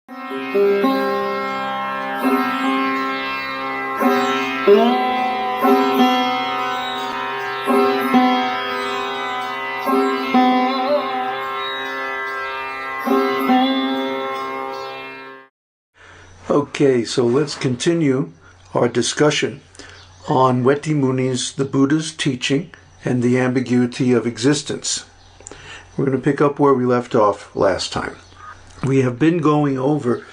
Okay, so let's continue our discussion on Weti Muni's The Buddha's Teaching and the Ambiguity of Existence. We're going to pick up where we left off last time. We have been going over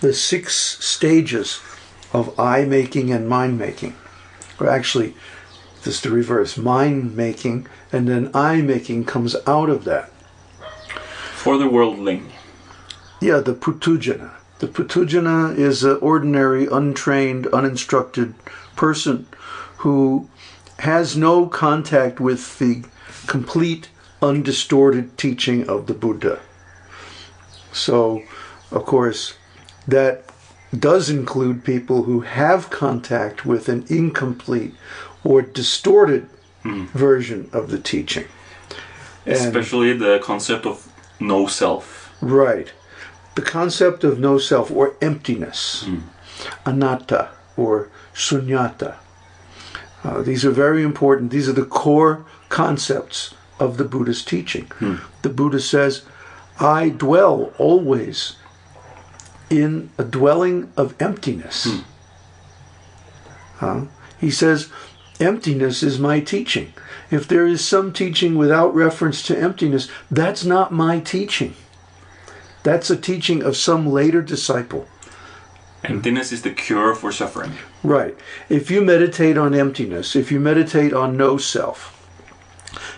the 6 stages of I-making and mind-making. Or actually, just the reverse, mind-making and then I-making comes out of that. For the worldling. Yeah, the putujana. The putujana is an ordinary, untrained, uninstructed person who has no contact with the complete, undistorted teaching of the Buddha. So, of course, that does include people who have contact with an incomplete or distorted version of the teaching. Especially the concept of no self. Right. The concept of no self or emptiness, anatta or sunyata. These are very important. These are the core concepts of the Buddha's teaching. The Buddha says, I dwell always in a dwelling of emptiness. He says, emptiness is my teaching. If there is some teaching without reference to emptiness, that's not my teaching. That's a teaching of some later disciple. Emptiness is the cure for suffering. Right. If you meditate on emptiness, if you meditate on no self,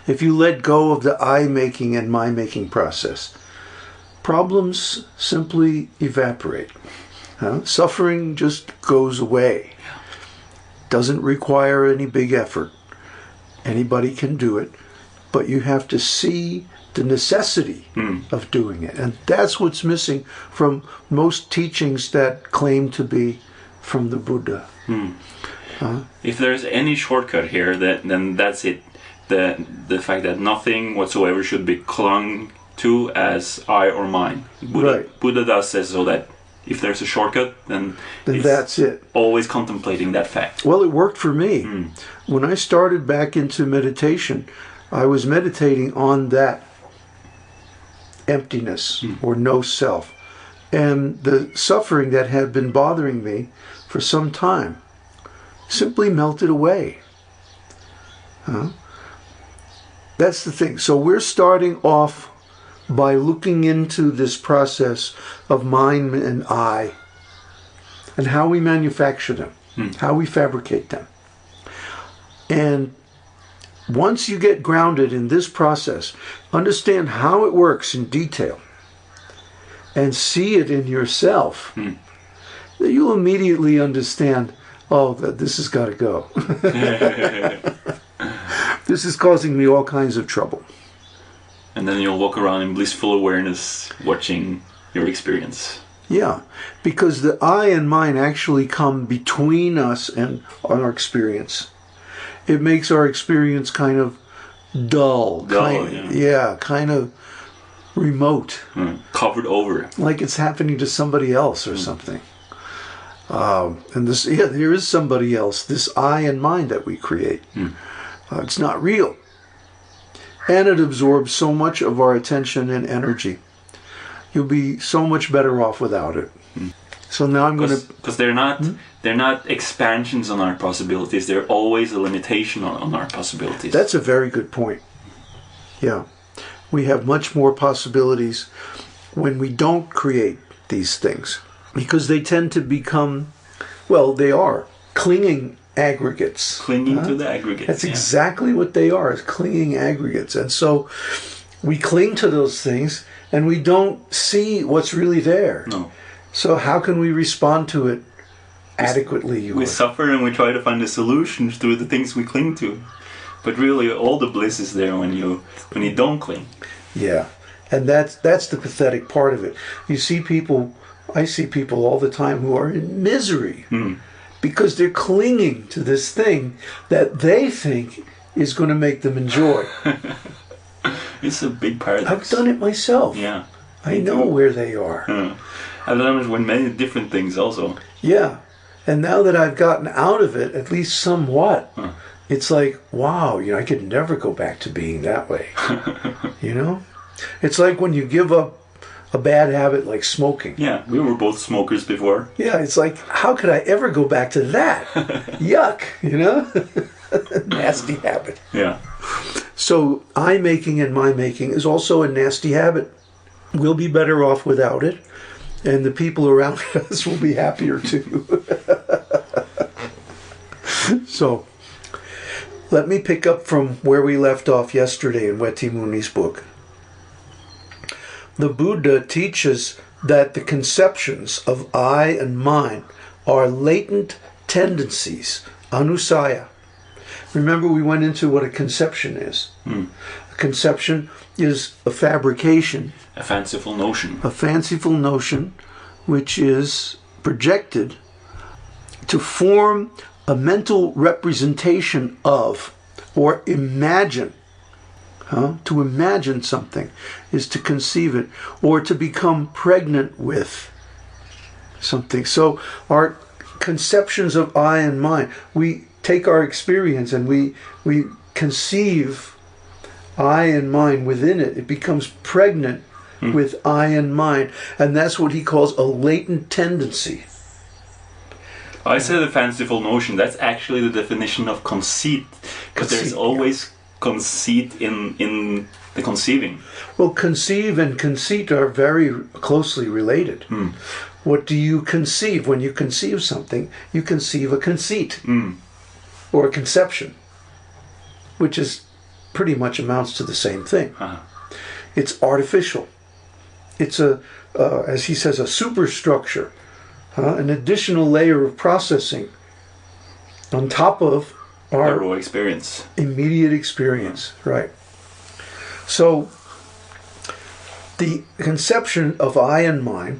if you let go of the I-making and my-making process, problems simply evaporate. Suffering just goes away. Doesn't require any big effort. Anybody can do it, but you have to see the necessity of doing it. And that's what's missing from most teachings that claim to be from the Buddha. If there's any shortcut here, then that's it. The fact that nothing whatsoever should be clung to as I or mine. Buddha does says so that if there's a shortcut, then that's it. Always contemplating that fact. Well, it worked for me. When I started back into meditation, I was meditating on that emptiness or no self. And the suffering that had been bothering me for some time simply melted away. That's the thing. So we're starting off by looking into this process of mind and I and how we manufacture them, how we fabricate them. And once you get grounded in this process, understand how it works in detail, and see it in yourself, that you'll immediately understand, oh, that this has got to go. This is causing me all kinds of trouble. And then you'll walk around in blissful awareness, watching your experience. Yeah, because the I and mine actually come between us and our experience. It makes our experience kind of dull. Kind of remote. Covered over. Like it's happening to somebody else or something. And this, there is somebody else, this I and mind that we create. It's not real. And it absorbs so much of our attention and energy. You'll be so much better off without it. So now I'm going to... Because they're not expansions on our possibilities. They're always a limitation on our possibilities. That's a very good point. Yeah. We have much more possibilities when we don't create these things. Because they tend to become, well, they are clinging aggregates. Clinging to the aggregates. That's exactly what they are, is clinging aggregates. And so we cling to those things and we don't see what's really there. No. So how can we respond to it adequately? We suffer and we try to find a solution through the things we cling to. But really all the bliss is there when you don't cling. Yeah. And that's the pathetic part of it. You see people, I see people all the time who are in misery because they're clinging to this thing that they think is going to make them enjoy. It's a big paradox. I've done it myself. Yeah. I know where they are. I've done it with many different things also. Yeah. And now that I've gotten out of it, at least somewhat, it's like, wow, I could never go back to being that way. It's like when you give up a bad habit like smoking. Yeah, we were both smokers before. Yeah, it's like, how could I ever go back to that? Yuck, Nasty habit. Yeah. So I-making and my-making is also a nasty habit. We'll be better off without it, and the people around us will be happier too. So, let me pick up from where we left off yesterday in Weti Muni's book. The Buddha teaches that the conceptions of I and mine are latent tendencies, anusaya. Remember, we went into what a conception is. A conception is a fabrication. A fanciful notion. A fanciful notion which is projected to form a mental representation of, or imagine. To imagine something is to conceive it, or to become pregnant with something. So our conceptions of I and mine, we take our experience and we conceive I and mine within it. It becomes pregnant with I and mine. And that's what he calls a latent tendency. I said a fanciful notion. That's actually the definition of conceit. Because there's always conceit in the conceiving. Well, conceive and conceit are very closely related. What do you conceive? When you conceive something, you conceive a conceit or a conception, which is pretty much amounts to the same thing. It's artificial. It's as he says, a superstructure, an additional layer of processing on top of our raw experience. Immediate experience, right. So, the conception of I and mine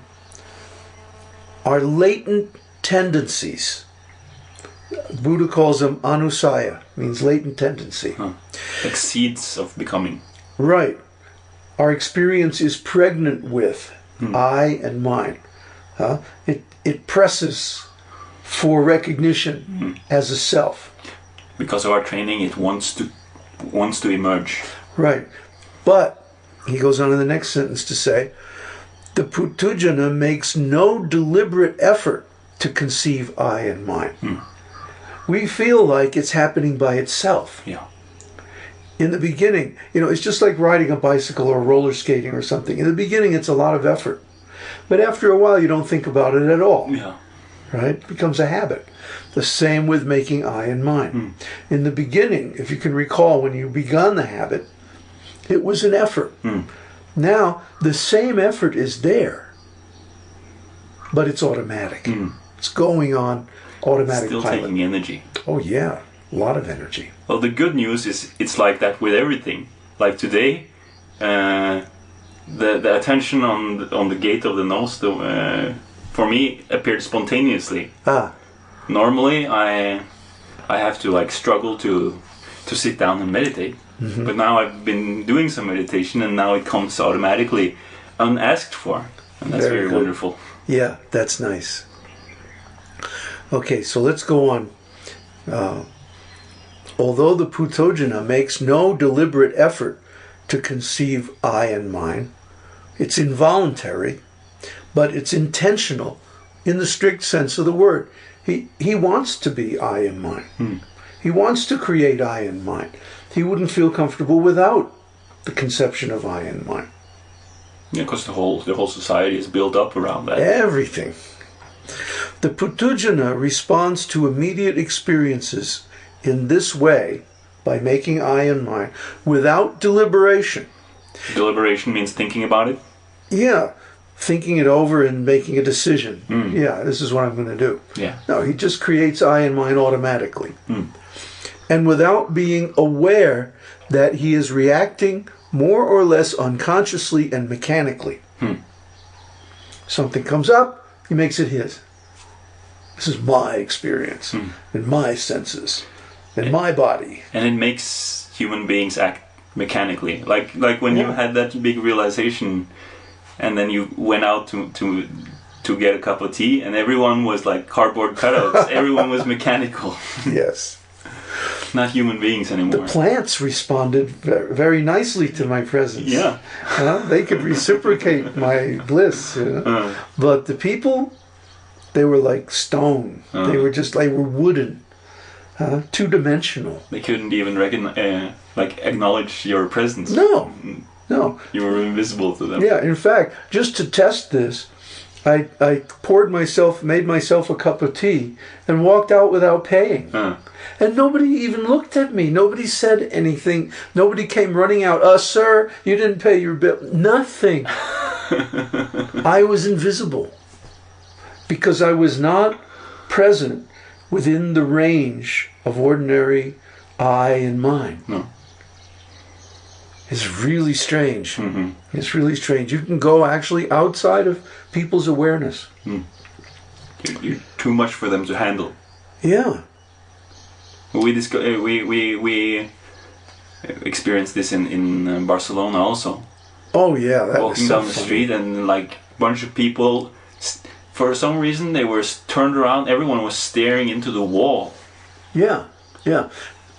are latent tendencies. Buddha calls them anusaya, means latent tendency. Like seeds of becoming. Right. Our experience is pregnant with I and mine. It presses for recognition as a self. Because of our training, it wants to emerge. Right. But, he goes on in the next sentence to say, the Putujana makes no deliberate effort to conceive I and mine. We feel like it's happening by itself. Yeah. In the beginning, it's just like riding a bicycle or roller skating or something. In the beginning, it's a lot of effort. But after a while, you don't think about it at all. Yeah. Right? It becomes a habit. The same with making I and mine. In the beginning, if you can recall, when you began the habit, it was an effort. Now, the same effort is there, but it's automatic. It's going on automatic Still pilot. taking energy. Oh yeah, a lot of energy. Well, the good news is it's like that with everything. Like today, the attention on the gate of the nose, for me, appeared spontaneously. Normally, I have to struggle to sit down and meditate. But now I've been doing some meditation, and now it comes automatically, unasked for, and that's very wonderful. Yeah, that's nice. Okay, so let's go on. Although the Putujana makes no deliberate effort to conceive I and mine, it's involuntary, but it's intentional in the strict sense of the word. He wants to be I and mine. He wants to create I and mine. He wouldn't feel comfortable without the conception of I and mine. Yeah, because the whole society is built up around that. Everything. The Putujana responds to immediate experiences in this way by making I and mine without deliberation. Deliberation means thinking about it? Yeah, thinking it over and making a decision. Yeah, this is what I'm going to do. Yeah. No, he just creates I and mine automatically. And without being aware that he is reacting more or less unconsciously and mechanically. Something comes up, he makes it his. This is my experience, and my senses, and my body. And it makes human beings act mechanically. Like when you had that big realization, and then you went out to to get a cup of tea, and everyone was like cardboard cutouts. Everyone was mechanical. Yes. Not human beings anymore. The plants responded very nicely to my presence. Yeah. They could reciprocate my bliss. But the people, they were like stone. They were wooden, two-dimensional. They couldn't even acknowledge your presence. No. You were invisible to them. Yeah, in fact, just to test this, I made myself a cup of tea and walked out without paying. And nobody even looked at me. Nobody said anything. Nobody came running out, sir, you didn't pay your bill. Nothing. I was invisible because I was not present within the range of ordinary I and mind. No. It's really strange. Mm-hmm. It's really strange. You can go actually outside of people's awareness. You're too much for them to handle. Yeah. We experienced this in Barcelona also. Oh yeah, that walking was so down the funny. street and like a bunch of people, for some reason they were turned around. Everyone was staring into the wall. Yeah.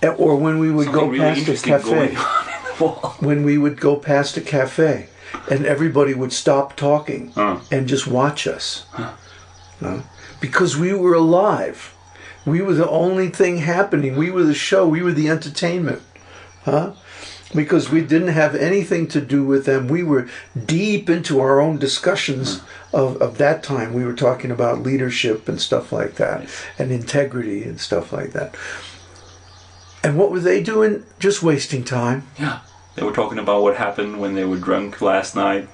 Or when we would Something go really past a interesting cafe. going on in the wall. When we would go past a cafe, and everybody would stop talking and just watch us, because we were alive. We were the only thing happening. We were the show. We were the entertainment. Because we didn't have anything to do with them. We were deep into our own discussions of that time. We were talking about leadership and stuff like that, and integrity and stuff like that. And what were they doing? Just wasting time. Yeah. They were talking about what happened when they were drunk last night.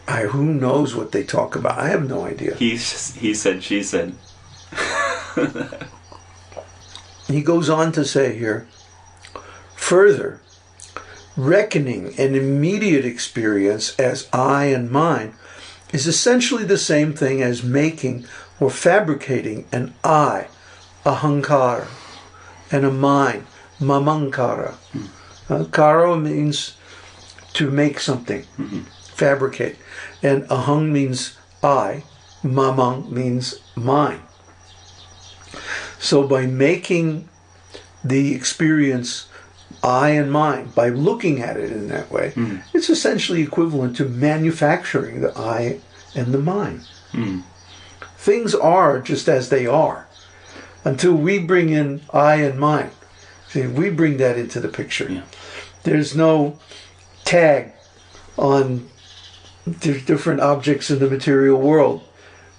Who knows what they talk about? I have no idea. He said, she said. He goes on to say here, further, reckoning an immediate experience as I and mine is essentially the same thing as making or fabricating an I, ahankara, and a mind, mamankara. Kara means to make something, fabricate, and ahang means I, mamang means mine. So by making the experience I and mine, by looking at it in that way, it's essentially equivalent to manufacturing the I and the mine. Things are just as they are until we bring in I and mine. See, we bring that into the picture. Yeah. There's no tag on different objects in the material world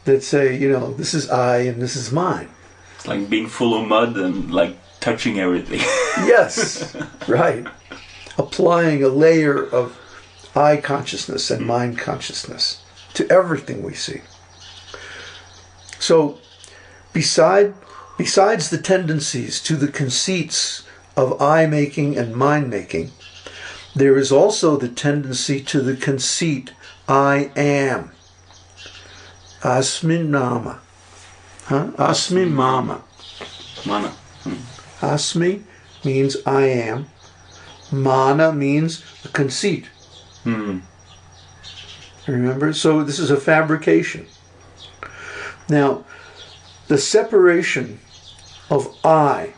that say, this is I and this is mine. It's like being full of mud and like touching everything. Yes, right. Applying a layer of I consciousness and mind consciousness to everything we see. So, besides the tendencies to the conceits of I-making and mind-making, there is also the tendency to the conceit I am. Asmin nama. Asmi mama. Mana. Asmi means I am. Mana means a conceit. Remember? So this is a fabrication. Now, the separation of I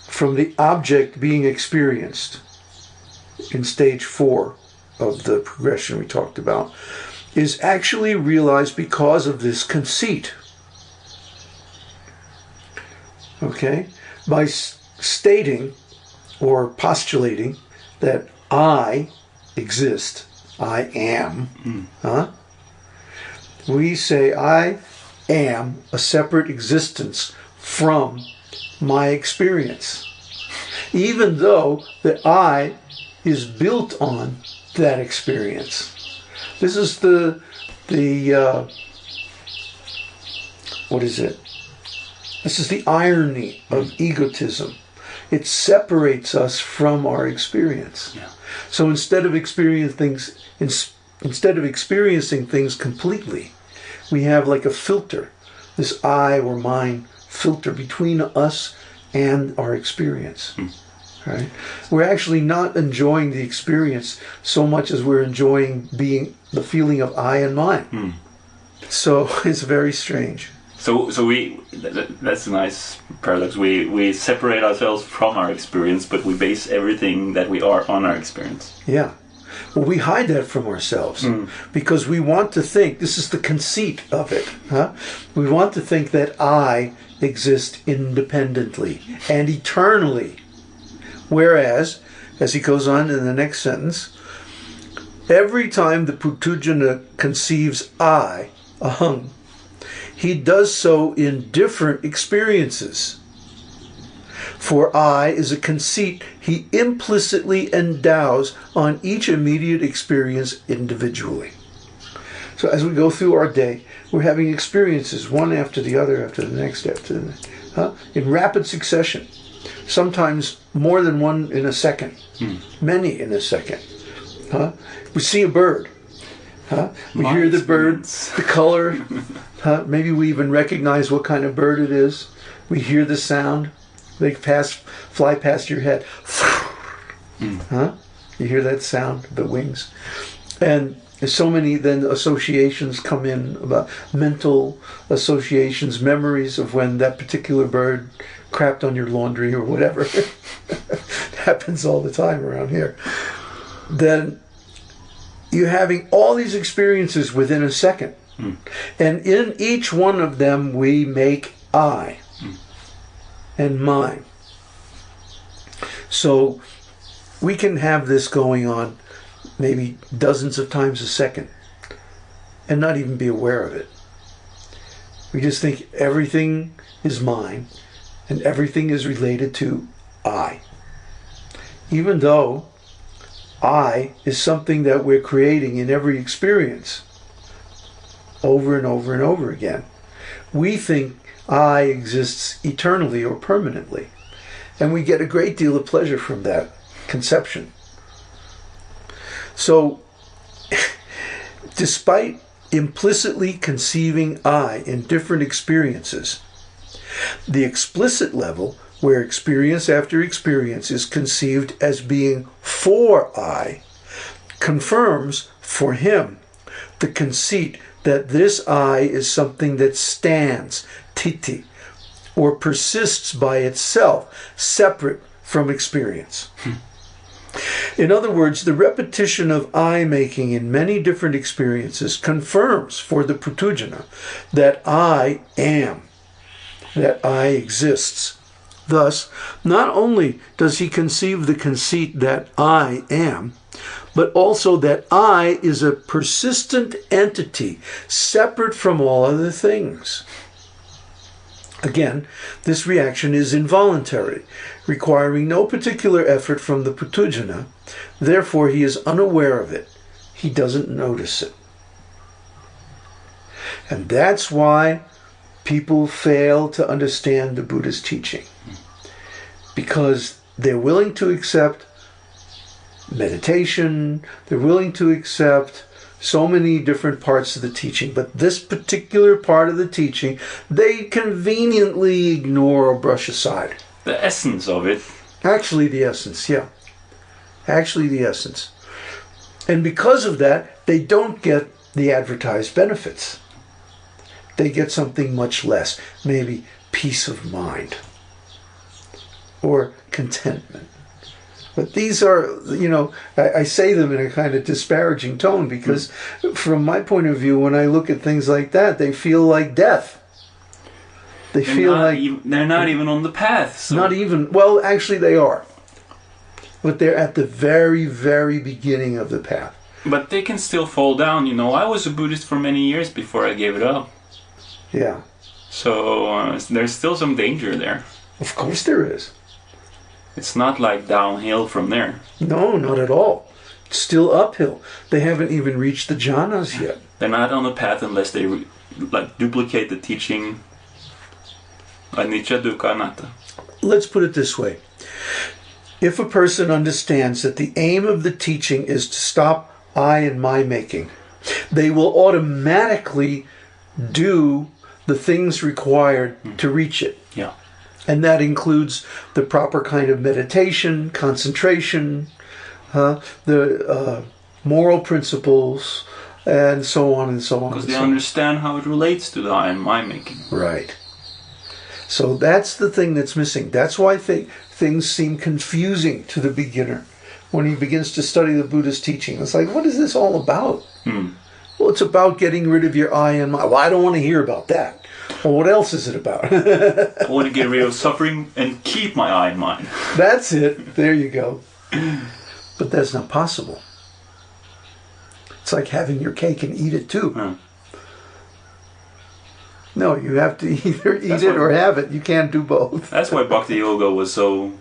from the object being experienced in stage 4 of the progression we talked about is actually realized because of this conceit. Okay? By stating or postulating that I exist, I am, we say I am a separate existence from my experience, even though the I is built on that experience. This is the what is it? This is the irony of egotism. It separates us from our experience. Yeah. So instead of experiencing things completely, we have like a filter, this I or mine filter between us and our experience. Right? We're actually not enjoying the experience so much as we're enjoying being the feeling of I and mine. So it's very strange. So that's a nice paradox. We separate ourselves from our experience, but we base everything that we are on our experience. Yeah. Well, we hide that from ourselves because we want to think, this is the conceit of it, huh? We want to think that I exist independently and eternally. Whereas, as he goes on in the next sentence, every time the Putujana conceives I, aham, he does so in different experiences. For I is a conceit he implicitly endows on each immediate experience individually. So as we go through our day, we're having experiences, one after the other, after the next, in rapid succession. Sometimes more than one in a second, many in a second. We see a bird. We hear the bird, the color. Maybe we even recognize what kind of bird it is. We hear the sound. They fly past your head. You hear that sound, the wings. And there's so many then associations come in, about mental associations, memories of when that particular bird crapped on your laundry or whatever. It happens all the time around here. Then you're having all these experiences within a second. And in each one of them we make I and mine. So we can have this going on maybe dozens of times a second and not even be aware of it. We just think everything is mine and everything is related to I. Even though I is something that we're creating in every experience over and over and over again. We think I exists eternally or permanently. And we get a great deal of pleasure from that conception. So, despite implicitly conceiving I in different experiences, the explicit level, where experience after experience is conceived as being for I, confirms for him the conceit that this I is something that stands, titi, or persists by itself, separate from experience. In other words, the repetition of I-making in many different experiences confirms for the Putujana that I am, that I exists. Thus, not only does he conceive the conceit that I am, but also that I is a persistent entity separate from all other things. Again, this reaction is involuntary, requiring no particular effort from the Putujana. Therefore, he is unaware of it. He doesn't notice it. And that's why people fail to understand the Buddha's teaching. Because they're willing to accept meditation, they're willing to accept so many different parts of the teaching, but this particular part of the teaching, they conveniently ignore or brush aside. The essence of it. Actually the essence, yeah. Actually the essence. And because of that, they don't get the advertised benefits. They get something much less, maybe peace of mind or contentment. But these are, I say them in a kind of disparaging tone because from my point of view, when I look at things like that, they feel like death. They're not even on the path. So. Not even, well, actually they are. But they're at the very, very beginning of the path. But they can still fall down. I was a Buddhist for many years before I gave it up. Yeah. So there's still some danger there. Of course there is. It's not like downhill from there. No, not at all. It's still uphill. They haven't even reached the jhanas yet. They're not on the path unless they duplicate the teaching. Anicca, dukkha, anatta. Let's put it this way. If a person understands that the aim of the teaching is to stop I and my making, they will automatically do the things required to reach it. Yeah. And that includes the proper kind of meditation, concentration, the moral principles, and so on and so on. Because they understand how it relates to the I and my making. Right. So that's the thing that's missing. That's why things seem confusing to the beginner when he begins to study the Buddha's teaching. It's like, what is this all about? Well, it's about getting rid of your I and my. Well, I don't want to hear about that. Well, what else is it about? I want to get rid of suffering and keep my I and mine. That's it. There you go. But that's not possible. It's like having your cake and eat it too. No, you have to either eat it or have it. You can't do both. That's why Bhakti Yoga was so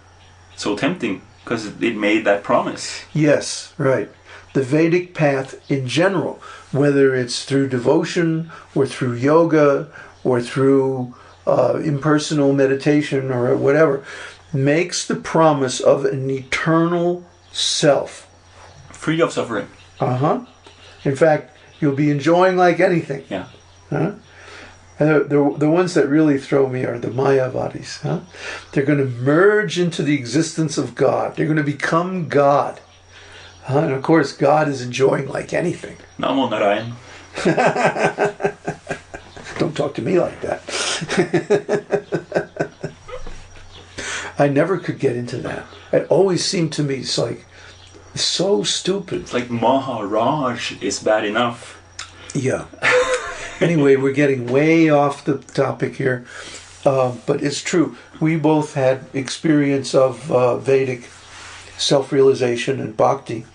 tempting, because it made that promise. Yes, right. The Vedic path in general, whether it's through devotion or through yoga or through impersonal meditation or whatever, makes the promise of an eternal self. Free of suffering. In fact, you'll be enjoying like anything. Yeah. And the ones that really throw me are the Mayavadis. They're going to merge into the existence of God. They're going to become God. And of course, God is enjoying like anything. Namo Narayan. Don't talk to me like that. I never could get into that. It always seemed to me it's like so stupid. It's like Maharaj is bad enough. Yeah. Anyway, we're getting way off the topic here. But it's true. We both had experience of Vedic self-realization and bhakti.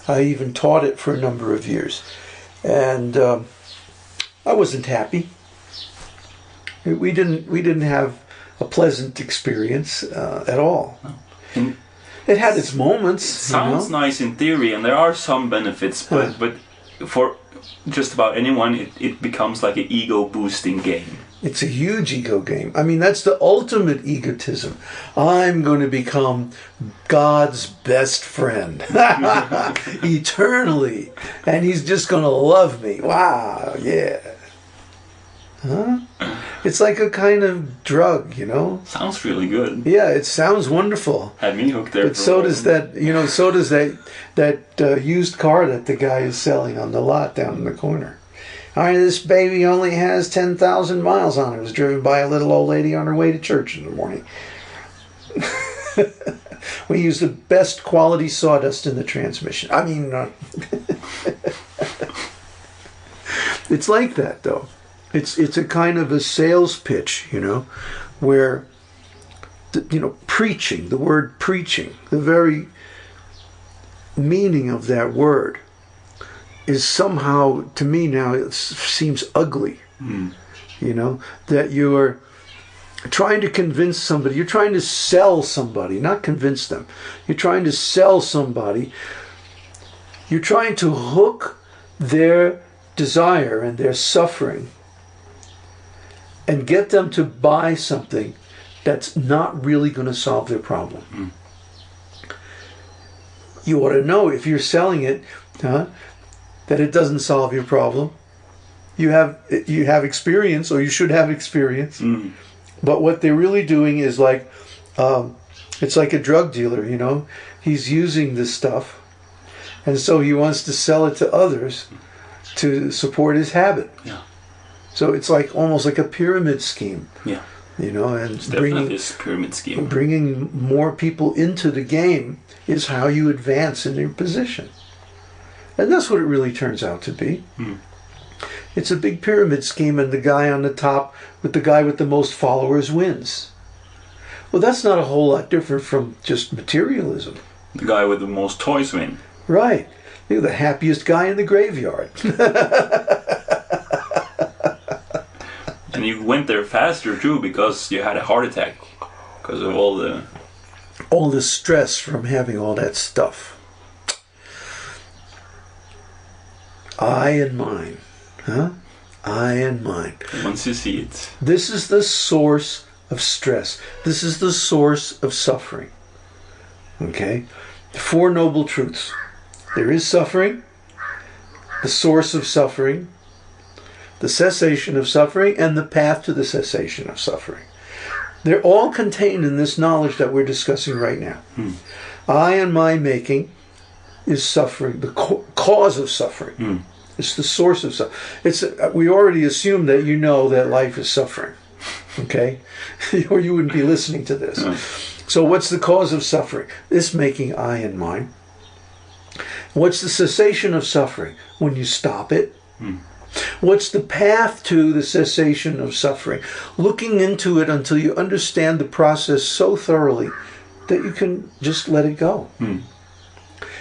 I even taught it for a number of years. And I wasn't happy. We didn't have a pleasant experience at all. And it had its moments. It sounds nice in theory, and there are some benefits, but for just about anyone, it becomes like an ego-boosting game. It's a huge ego game. I mean, that's the ultimate egotism. I'm going to become God's best friend eternally, and he's just going to love me. Wow, yeah. It's like a kind of drug, you know? Sounds really good. Yeah, it sounds wonderful. Had me hooked there. But so does that, so does that used car that the guy is selling on the lot down in the corner. All right, this baby only has 10,000 miles on it. It was driven by a little old lady on her way to church in the morning. We use the best quality sawdust in the transmission. I mean, it's like that, though. It's a kind of a sales pitch, where, preaching, the word preaching, the very meaning of that word is somehow, to me now, it seems ugly. That you're trying to convince somebody, you're trying to sell somebody, not convince them. You're trying to sell somebody. You're trying to hook their desire and their suffering and get them to buy something that's not really going to solve their problem. You ought to know, if you're selling it, that it doesn't solve your problem. You have experience, or you should have experience. But what they're really doing is like, it's like a drug dealer, He's using this stuff, and so he wants to sell it to others to support his habit. Yeah. So it's like almost like a pyramid scheme. Yeah. And it's definitely this pyramid scheme. Bringing more people into the game is how you advance in your position. And that's what it really turns out to be. It's a big pyramid scheme, and the guy on the top with the guy with the most followers wins. Well, that's not a whole lot different from just materialism. The guy with the most toys win. Right. You're the happiest guy in the graveyard. And you went there faster too, because you had a heart attack because of all the stress from having all that stuff. I and mine. I and mine. Once you see it. This is the source of stress. This is the source of suffering. Okay? The Four Noble Truths. There is suffering, the source of suffering, the cessation of suffering, and the path to the cessation of suffering. They're all contained in this knowledge that we're discussing right now. I and my making is suffering, the cause of suffering. It's the source of suffering. We already assume that you know that life is suffering, okay? Or you wouldn't be listening to this. No. So what's the cause of suffering? This making I and mine. What's the cessation of suffering? When you stop it. What's the path to the cessation of suffering? Looking into it until you understand the process so thoroughly that you can just let it go.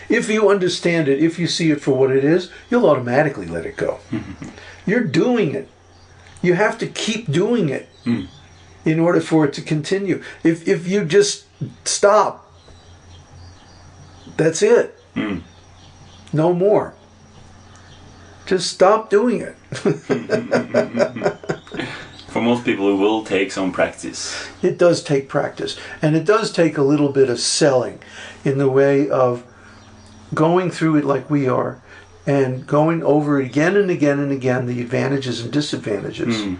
If you understand it, if you see it for what it is, you'll automatically let it go. You're doing it. You have to keep doing it in order for it to continue. If you just stop, that's it. No more. Just stop doing it. For most people, it will take some practice. It does take practice. And it does take a little bit of selling in the way of going through it like we are and going over it again and again and again, the advantages and disadvantages.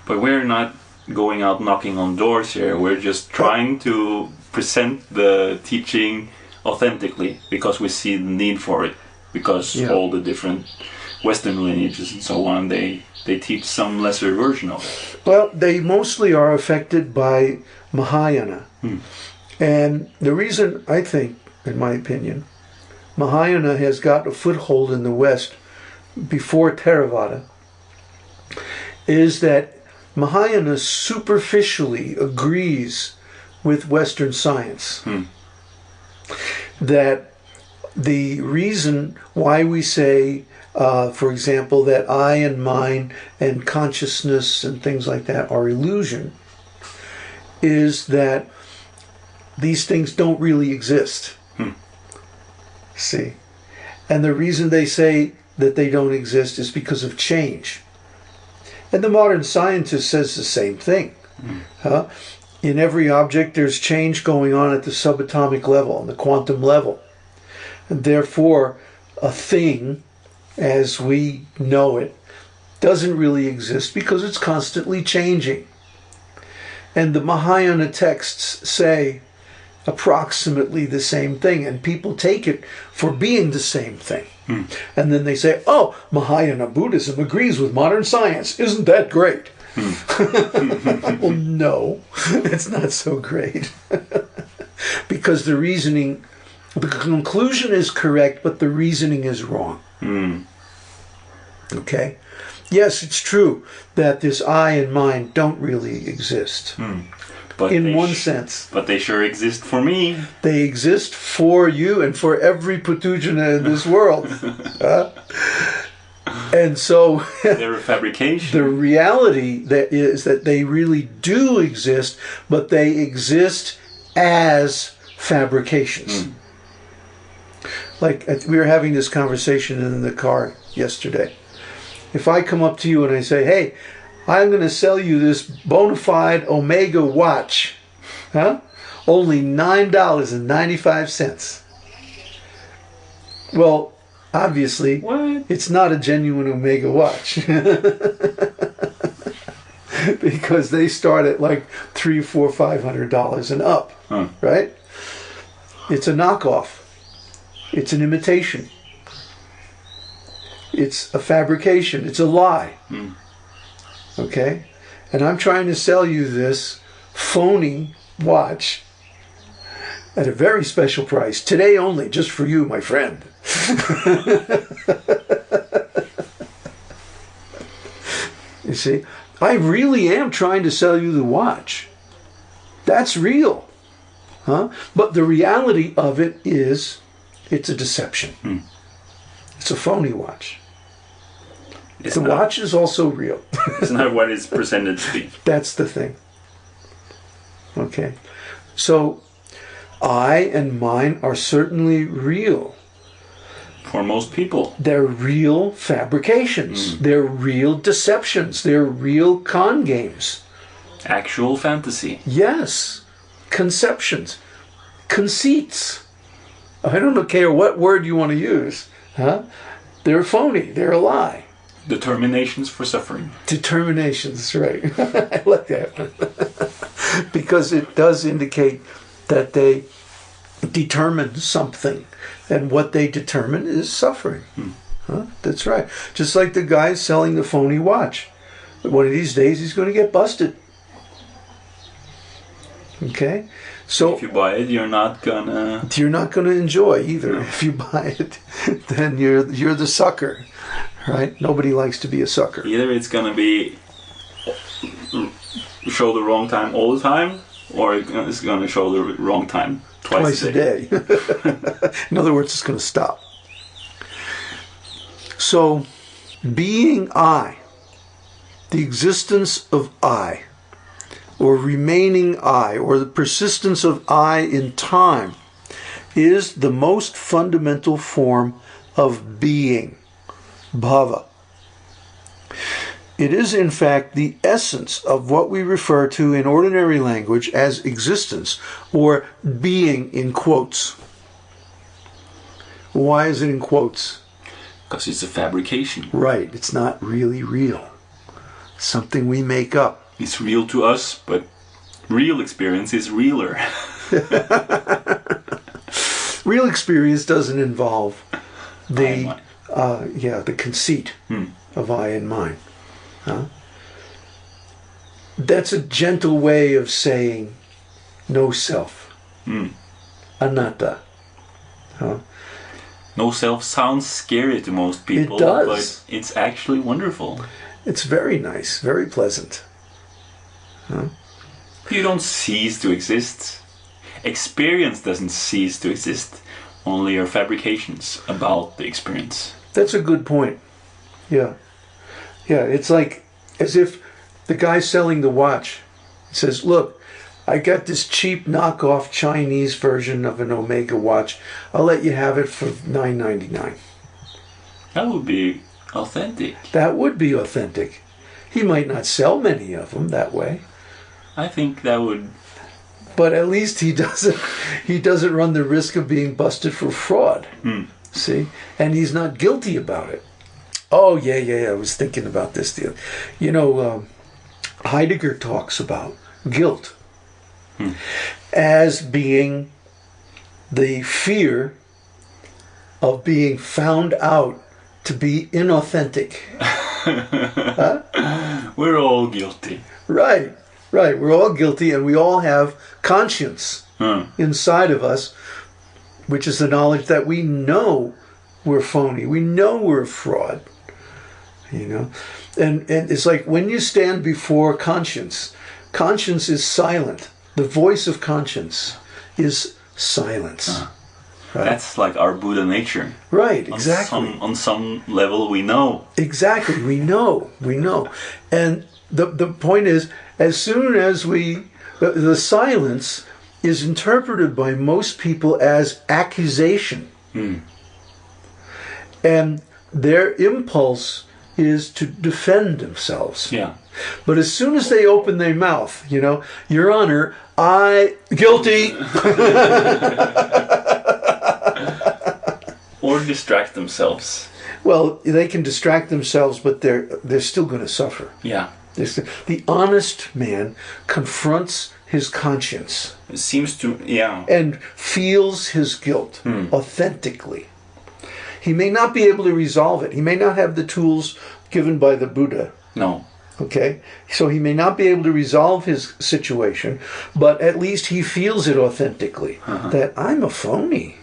But we're not going out knocking on doors here. We're just trying to present the teaching authentically because we see the need for it. Because all the different Western lineages and so on, they teach some lesser version of it. Well, they mostly are affected by Mahayana. And the reason, I think, in my opinion, Mahayana has got a foothold in the West before Theravada is that Mahayana superficially agrees with Western science. That the reason why we say, for example, that I and mine and consciousness and things like that are illusion is that these things don't really exist. See? And the reason they say that they don't exist is because of change. And the modern scientist says the same thing. In every object, there's change going on at the subatomic level, on the quantum level. And therefore, a thing, as we know it, doesn't really exist because it's constantly changing. And the Mahayana texts say approximately the same thing, and people take it for being the same thing. And then they say, oh, Mahayana Buddhism agrees with modern science. Isn't that great? Well, no, it's not so great. Because the reasoning, the conclusion is correct, but the reasoning is wrong. Okay? Yes, it's true that this I and mine don't really exist. But in one sense. But they sure exist for me. They exist for you and for every Putujana in this world. And so they're a fabrication. The reality that is that they really do exist, but they exist as fabrications. Like we were having this conversation in the car yesterday. If I come up to you and I say, hey, I'm going to sell you this bona fide Omega watch. Only $9.95. Well, obviously, it's not a genuine Omega watch. Because they start at like $300, $400, $500 and up. Right? It's a knockoff. It's an imitation. It's a fabrication. It's a lie. Okay? And I'm trying to sell you this phony watch at a very special price. Today only, just for you, my friend. You see? I really am trying to sell you the watch. That's real. But the reality of it is, it's a deception. It's a phony watch. The watch is also real. It's not what it's presented to be. That's the thing. Okay. So, I and mine are certainly real. For most people. They're real fabrications. They're real deceptions. They're real con games. Actual fantasy. Yes. Conceptions. Conceits. I don't care what word you want to use. They're phony. They're a lie. Determinations for suffering. Determinations, right. I like that. Because it does indicate that they determine something. And what they determine is suffering. Huh? That's right. Just like the guy selling the phony watch. One of these days he's going to get busted. Okay? So if you buy it, you're not gonna enjoy either. No. If you buy it, then you're the sucker. Right? Nobody likes to be a sucker. Either it's gonna be show the wrong time all the time, or it's gonna show the wrong time twice a day. In other words, it's gonna stop. So, being I, the existence of I, or remaining I, or the persistence of I in time, is the most fundamental form of being, bhava. It is, in fact, the essence of what we refer to in ordinary language as existence, or being in quotes. Why is it in quotes? Because it's a fabrication. Right, it's not really real. Something we make up. It's real to us, but real experience is realer. Real experience doesn't involve the conceit of I and mine. Huh? That's a gentle way of saying no self. Anatta. Huh? No self sounds scary to most people, it does. But it's actually wonderful. It's very nice, very pleasant. Huh? You don't cease to exist. Experience doesn't cease to exist. Only your fabrications about the experience. That's a good point. Yeah. Yeah, it's like as if the guy selling the watch says, look, I got this cheap knockoff Chinese version of an Omega watch. I'll let you have it for $9.99. That would be authentic. That would be authentic. He might not sell many of them that way. I think that would... But at least he doesn't run the risk of being busted for fraud. See? And he's not guilty about it. Oh, yeah, I was thinking about this deal. You know, Heidegger talks about guilt as being the fear of being found out to be inauthentic. Huh? We're all guilty. Right. We're all guilty, and we all have conscience inside of us, which is the knowledge that we know we're phony. We know we're a fraud. You know? And it's like when you stand before conscience is silent. The voice of conscience is silence. Right? That's like our Buddha nature. Right, exactly. On some level we know. Exactly, we know. And the point is, as soon as the silence is interpreted by most people as accusation. And their impulse is to defend themselves. Yeah. But as soon as they open their mouth, you know, Your Honor, I guilty. Or distract themselves. Well, they can distract themselves, but they're still going to suffer. Yeah. The honest man confronts his conscience. It seems to, yeah. And feels his guilt authentically. He may not be able to resolve it. He may not have the tools given by the Buddha. No. Okay? So he may not be able to resolve his situation, but at least he feels it authentically. That I'm a phony.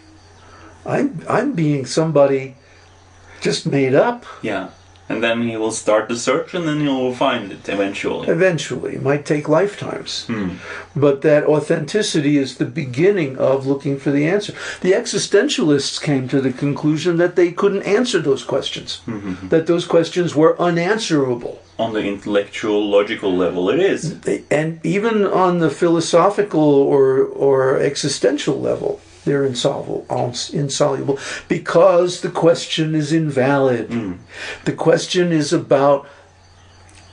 I'm being somebody just made up. Yeah. And then he will start the search, and then he will find it eventually. Eventually. It might take lifetimes. But that authenticity is the beginning of looking for the answer. The existentialists came to the conclusion that they couldn't answer those questions. That those questions were unanswerable. On the intellectual, logical level, it is. And even on the philosophical or existential level, they're insoluble because the question is invalid. The question is about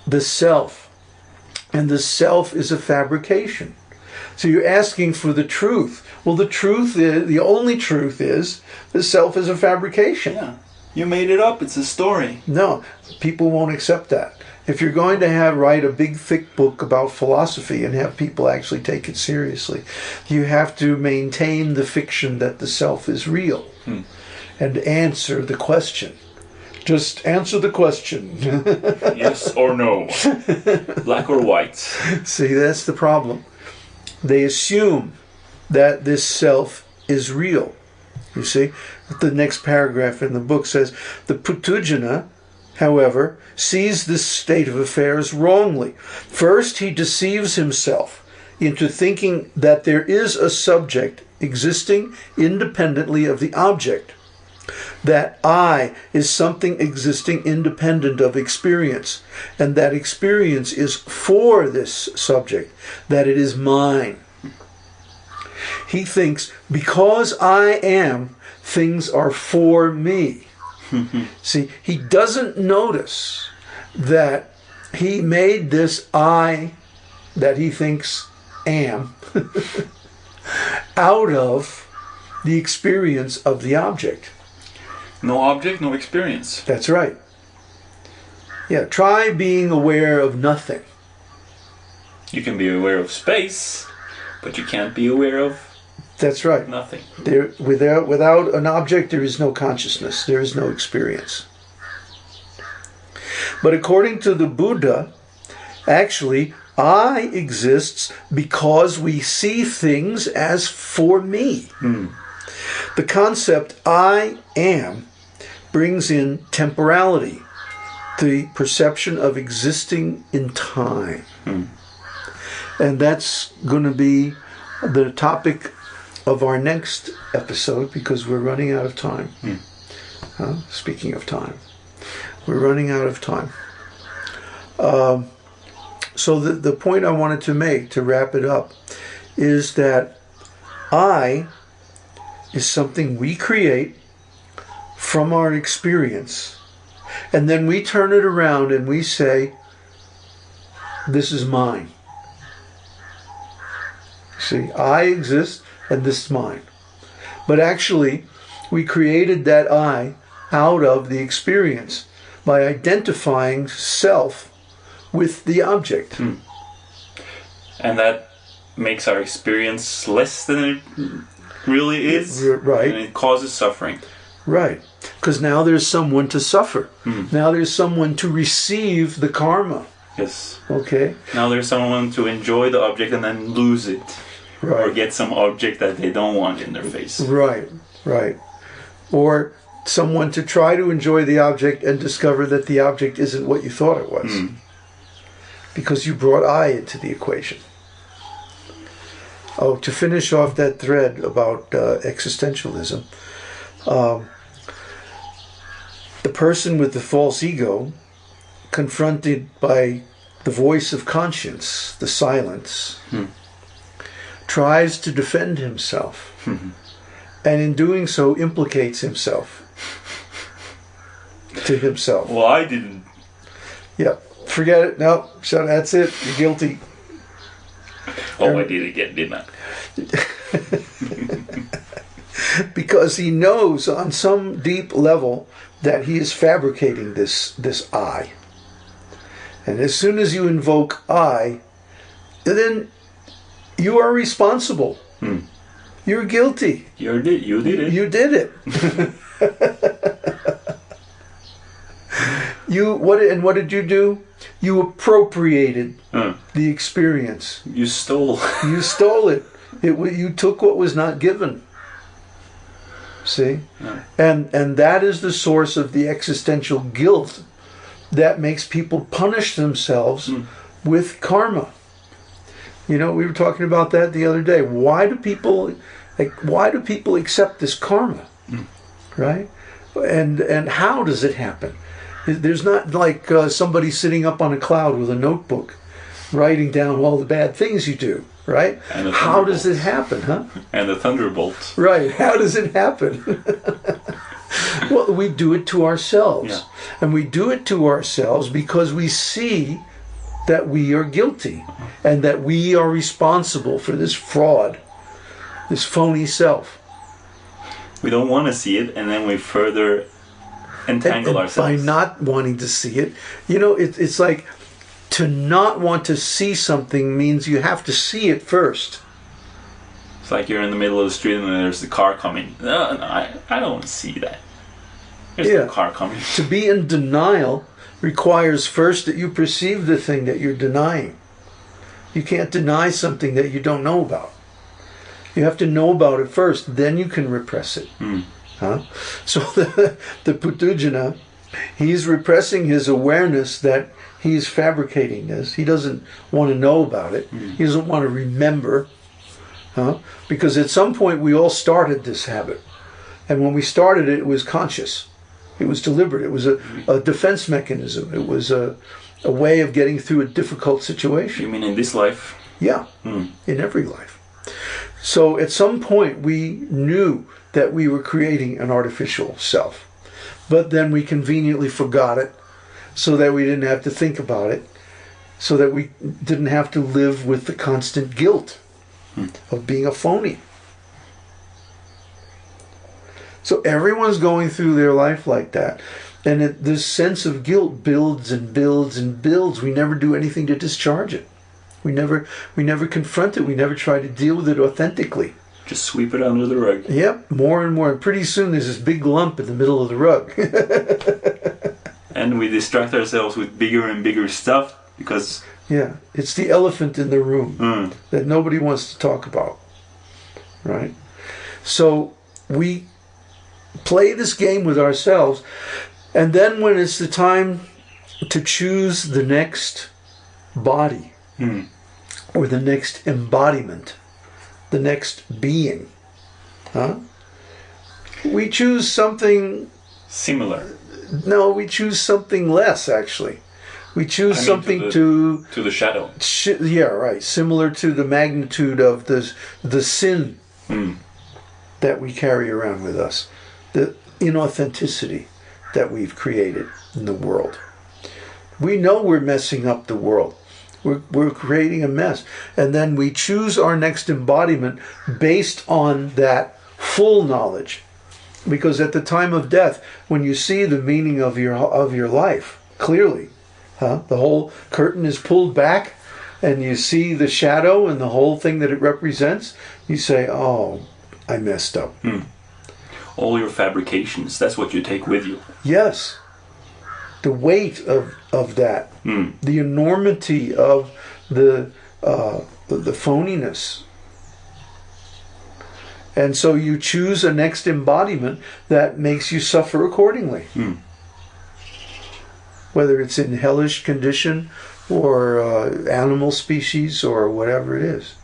the self, and the self is a fabrication. So you're asking for the truth. Well, the only truth is the self is a fabrication. Yeah, you made it up. It's a story. No, people won't accept that. If you're going to write a big, thick book about philosophy and have people actually take it seriously, you have to maintain the fiction that the self is real and answer the question. Just answer the question. Yes or no. Black or white. See, that's the problem. They assume that this self is real. You see, the next paragraph in the book says, the Putujana, however, sees this state of affairs wrongly. First, he deceives himself into thinking that there is a subject existing independently of the object, that I is something existing independent of experience, and that experience is for this subject, that it is mine. He thinks, because I am, things are for me. See, he doesn't notice that he made this I that he thinks am out of the experience of the object. No object, no experience. That's right. Yeah, try being aware of nothing. You can be aware of space, but you can't be aware of That's right. nothing. Without an object, there is no consciousness. There is no experience. But according to the Buddha, actually, I exists because we see things as for me. The concept I am brings in temporality, the perception of existing in time. And that's going to be the topic of our next episode, because we're running out of time. Speaking of time, we're running out of time. So the point I wanted to make, to wrap it up, is that I is something we create from our experience, and then we turn it around and we say, this is mine. See, I exist and this is mine. But actually, we created that I out of the experience by identifying self with the object. And that makes our experience less than it really is. Right. And it causes suffering. Right. Because now there's someone to suffer. Now there's someone to receive the karma. Yes. Okay. Now there's someone to enjoy the object and then lose it. Right. Or get some object that they don't want in their face. Right. Right. Or someone to try to enjoy the object and discover that the object isn't what you thought it was. Because you brought I into the equation. Oh, to finish off that thread about existentialism, the person with the false ego, confronted by the voice of conscience, the silence, tries to defend himself, and in doing so implicates himself to himself. Well, I didn't. Yeah, forget it. No, so that's it. You're guilty. Oh, I did again, didn't I? Because he knows on some deep level that he is fabricating this I. And as soon as you invoke I, then you are responsible. You're guilty. You did it. You did it. What did you do? You appropriated the experience. You stole. You stole it. You took what was not given. See? And that is the source of the existential guilt that makes people punish themselves with karma. You know, we were talking about that the other day. Why do people accept this karma? Right? And how does it happen? There's not like somebody sitting up on a cloud with a notebook writing down all the bad things you do, right? How does it happen, huh? And the thunderbolt. Right. How does it happen? Well, we do it to ourselves. Yeah. And we do it to ourselves because we see that we are guilty and that we are responsible for this fraud, this phony self. We don't want to see it, and then we further entangle ourselves. By not wanting to see it, you know, it's like to not want to see something means you have to see it first. It's like you're in the middle of the street and there's the car coming. No, I don't want to see that. Here's the car coming. To be in denial requires first that you perceive the thing that you're denying. You can't deny something that you don't know about. You have to know about it first, then you can repress it. So the Putujana, he's repressing his awareness that he's fabricating this. He doesn't want to know about it. He doesn't want to remember. Because at some point we all started this habit. And when we started it, it was conscious. It was deliberate. It was a defense mechanism. It was a way of getting through a difficult situation. You mean in this life? Yeah, in every life. So at some point we knew that we were creating an artificial self. But then we conveniently forgot it so that we didn't have to think about it, so that we didn't have to live with the constant guilt of being a phony. So everyone's going through their life like that. And this sense of guilt builds and builds and builds. We never do anything to discharge it. We never confront it. We never try to deal with it authentically. Just sweep it under the rug. Yep, more and more. And pretty soon there's this big lump in the middle of the rug. And we distract ourselves with bigger and bigger stuff because... Yeah, it's the elephant in the room that nobody wants to talk about. Right? So we play this game with ourselves, and then when it's the time to choose the next body, or the next embodiment, the next being, we choose something similar. No, we choose something less, actually. We choose something to the shadow. Yeah, right. Similar to the magnitude of the sin that we carry around with us, the inauthenticity that we've created in the world. We know we're messing up the world. We're creating a mess. And then we choose our next embodiment based on that full knowledge. Because at the time of death, when you see the meaning of your life clearly, the whole curtain is pulled back and you see the shadow and the whole thing that it represents, you say, oh, I messed up. All your fabrications, that's what you take with you. Yes. The weight of that, the enormity of the phoniness. And so you choose a next embodiment that makes you suffer accordingly. Whether it's in hellish condition or animal species or whatever it is.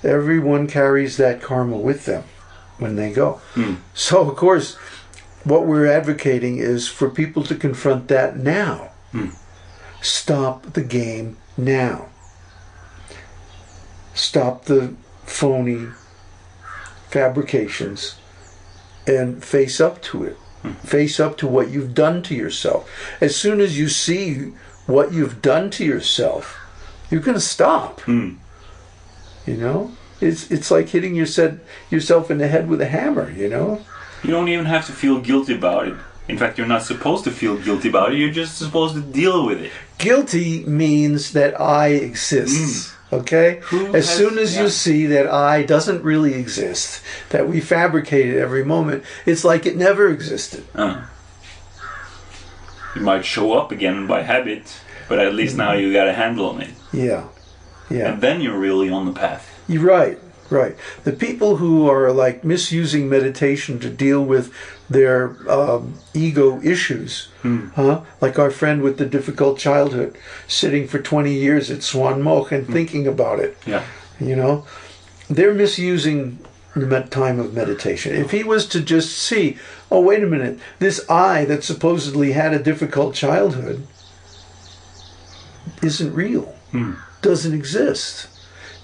Everyone carries that karma with them when they go. So, of course, what we're advocating is for people to confront that now. Stop the game now. Stop the phony fabrications and face up to it. Face up to what you've done to yourself. As soon as you see what you've done to yourself, you're going to stop. You know? It's like hitting yourself in the head with a hammer, you know? You don't even have to feel guilty about it. In fact, you're not supposed to feel guilty about it. You're just supposed to deal with it. Guilty means that I exists. Okay? As soon as you see that I doesn't really exist, that we fabricate it every moment, it's like it never existed. You might show up again by habit, but at least now you got a handle on it. Yeah. And then you're really on the path. You're right. Right. The people who are like misusing meditation to deal with their ego issues, like our friend with the difficult childhood, sitting for 20 years at Swan Moch and thinking about it. Yeah. You know, they're misusing the time of meditation. If he was to just see, oh, wait a minute, this I that supposedly had a difficult childhood isn't real, doesn't exist.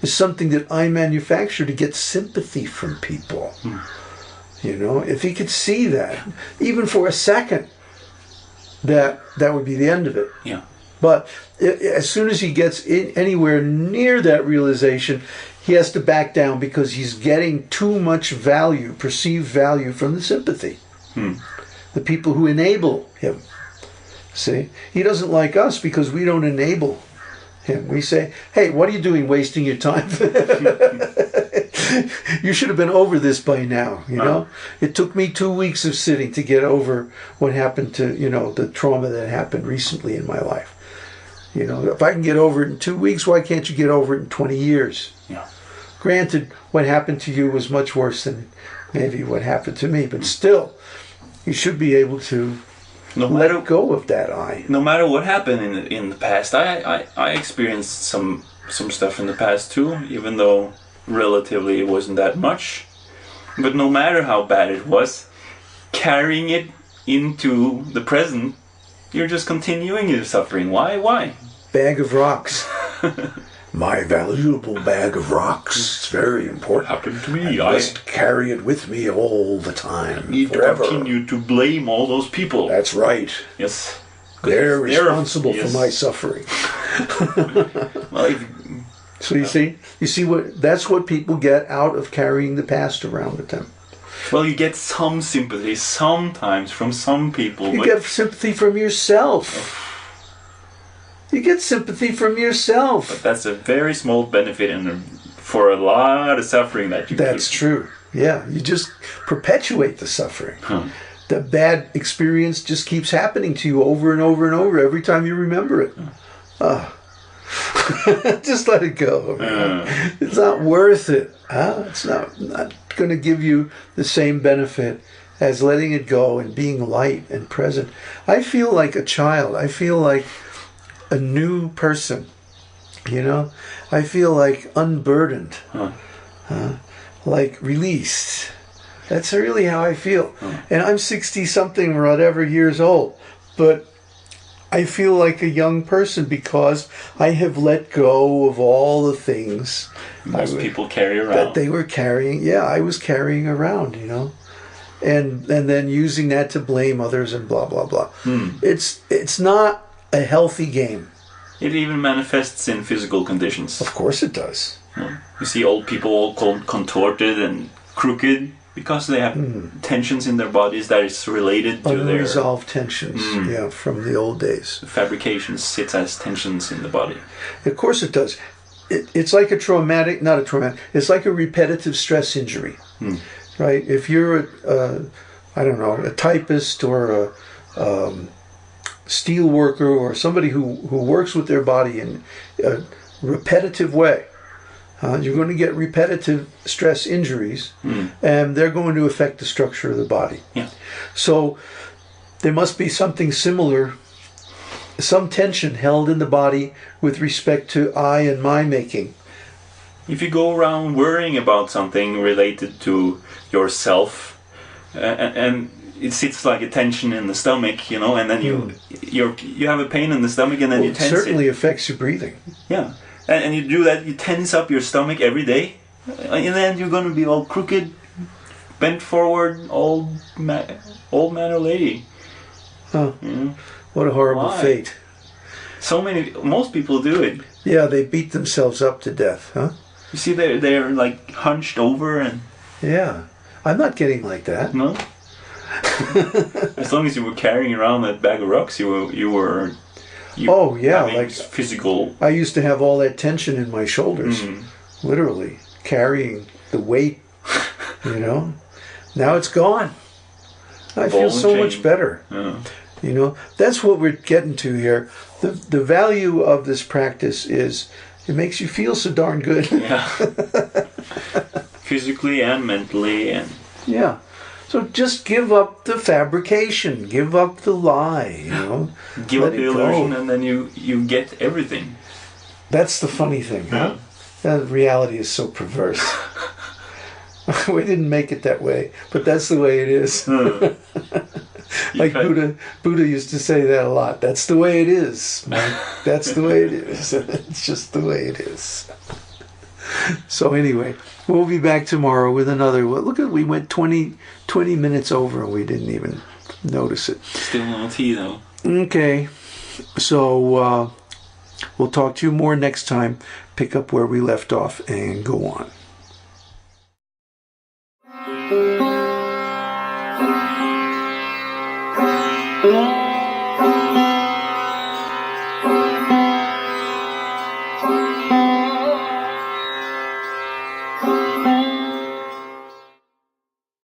Is something that I manufacture to get sympathy from people. You know, if he could see that, even for a second, that would be the end of it. Yeah. But as soon as he gets anywhere near that realization, he has to back down because he's getting too much value, perceived value from the sympathy. The people who enable him. See? He doesn't like us because we don't enable him. We say, hey, what are you doing wasting your time? You should have been over this by now, you know? It took me 2 weeks of sitting to get over what happened to, the trauma that happened recently in my life. If I can get over it in 2 weeks, why can't you get over it in 20 years? Yeah. Granted, what happened to you was much worse than maybe what happened to me, but still, you should be able to let go of that I. No matter what happened in the past, I experienced some stuff in the past too, even though relatively it wasn't that much. But no matter how bad it was, carrying it into the present, you're just continuing your suffering. Why? Bag of rocks. My valuable bag of rocks. It's very important. Happened to me. I must carry it with me all the time. I need forever. to continue to blame all those people. That's right. Yes. They're responsible for my suffering. Well, so you see that's what people get out of carrying the past around with them. Well, you get some sympathy sometimes from some people. You get sympathy from yourself. You get sympathy from yourself. But that's a very small benefit for a lot of suffering that you That's true. Yeah, you just perpetuate the suffering. The bad experience just keeps happening to you over and over and over every time you remember it. Just let it go. It's not worth it. It's not going to give you the same benefit as letting it go and being light and present. I feel like a child. I feel like a new person. I feel like unburdened. Like released. That's really how I feel. And I'm 60-something or whatever years old. But I feel like a young person because I have let go of all the things most people carry around. That they were carrying. Yeah, I was carrying around, And then using that to blame others and blah, blah, blah. It's not a healthy game. It even manifests in physical conditions. Of course it does. You see old people all contorted and crooked because they have tensions in their bodies that is related to their unresolved tensions. From the old days. Fabrication sits as tensions in the body. Of course it does. It's like it's like a repetitive stress injury, right? If you're a typist or a steel worker or somebody who works with their body in a repetitive way, you're going to get repetitive stress injuries, and they're going to affect the structure of the body. Yeah. So there must be something similar, some tension held in the body with respect to I and my making. If you go around worrying about something related to yourself, and it sits like a tension in the stomach, and then you have a pain in the stomach, and then you tense it. It certainly affects your breathing. Yeah. And you do that, you tense up your stomach every day, and then you're going to be all crooked, bent forward, old man or lady. What a horrible fate. Most people do it. Yeah, they beat themselves up to death, huh? You see, they're like hunched over and... Yeah, I'm not getting like that. No? As long as you were carrying around that bag of rocks, you were like physical. I used to have all that tension in my shoulders, literally carrying the weight. Now it's gone. I feel so much better. That's what we're getting to here. The value of this practice is it makes you feel so darn good. Yeah. Physically and mentally and. Yeah. So just give up the fabrication, give up the lie, Give up the illusion, and then you get everything. That's the funny thing, huh? That reality is so perverse. We didn't make it that way, but that's the way it is. Like Buddha used to say that a lot. That's the way it is, man. That's the way it is. It's just the way it is. So anyway, we'll be back tomorrow with another. Look we went 20 minutes over and we didn't even notice it. Still no tea though. Okay, so we'll talk to you more next time. Pick up where we left off and go on.